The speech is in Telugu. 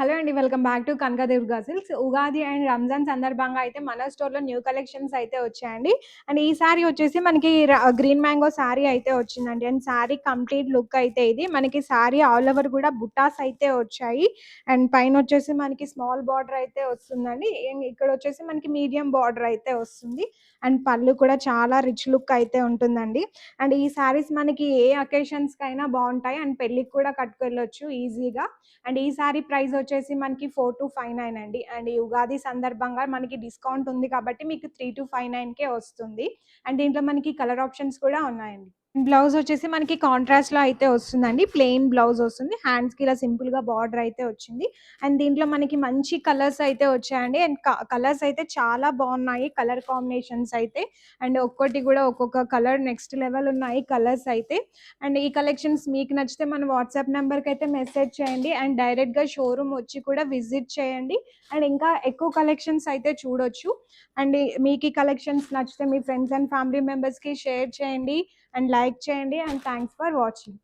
హలో అండి. Welcome back to Kanakadurga silks. Ugadi and Ramzan సందర్భంగా అయితే మన స్టోర్‌లో న్యూ కలెక్షన్స్ అయితే వచ్చాయండి. అండ్ ఈ సారీ వచ్చేసి మనకి గ్రీన్ మ్యాంగో సారీ అయితే వచ్చిందండి. అండ్ సారీ కంప్లీట్ లుక్ అయితే ఇది. మనకి సారీ ఆల్ ఓవర్ కూడా బుట్టాస్ అయితే వచ్చాయి. అండ్ పైన వచ్చేసి మనకి స్మాల్ బార్డర్ అయితే వస్తుందండి. అండ్ ఇక్కడ వచ్చేసి మనకి మీడియం బార్డర్ అయితే వస్తుంది. అండ్ పళ్ళు కూడా చాలా రిచ్ లుక్ అయితే ఉంటుందండి. అండ్ ఈ సారీస్ మనకి ఏ అకేషన్స్‌కైనా బావుంటాయి. అండ్ పెళ్ళికి కూడా కట్టుకెళ్ళొచ్చు ఈజీగా. అండ్ ఈ సారీ ప్రైస్ వచ్చేసి మనకి 4259 అండి. అండ్ ఈ ఉగాది సందర్భంగా మనకి డిస్కౌంట్ ఉంది కాబట్టి మీకు 3259కే వస్తుంది. అండ్ దీంట్లో మనకి కలర్ ఆప్షన్స్ కూడా ఉన్నాయండి. బ్లౌజ్ వచ్చేసి మనకి కాంట్రాస్ట్‌లో అయితే వస్తుందండి. ప్లెయిన్ బ్లౌజ్ వస్తుంది. హ్యాండ్స్‌కి ఇలా సింపుల్‌గా బార్డర్ అయితే వచ్చింది. అండ్ దీంట్లో మనకి మంచి కలర్స్ అయితే వచ్చాయండి. అండ్ కలర్స్ అయితే చాలా బాగున్నాయి. కలర్ కాంబినేషన్స్ అయితే అండ్ ఒక్కోటి కూడా ఒక్కొక్క కలర్ నెక్స్ట్ లెవెల్ ఉన్నాయి కలర్స్ అయితే. అండ్ ఈ కలెక్షన్స్ మీకు నచ్చితే మన వాట్సాప్ నెంబర్కి అయితే మెసేజ్ చేయండి. అండ్ డైరెక్ట్‌గా షోరూమ్ వచ్చి కూడా విజిట్ చేయండి. అండ్ ఇంకా ఎక్కువ కలెక్షన్స్ అయితే చూడొచ్చు. అండ్ మీకు ఈ కలెక్షన్స్ నచ్చితే మీ ఫ్రెండ్స్ అండ్ ఫ్యామిలీ మెంబర్స్‌కి షేర్ చేయండి. అండ్ లైక్ చేయండి. And thanks for watching.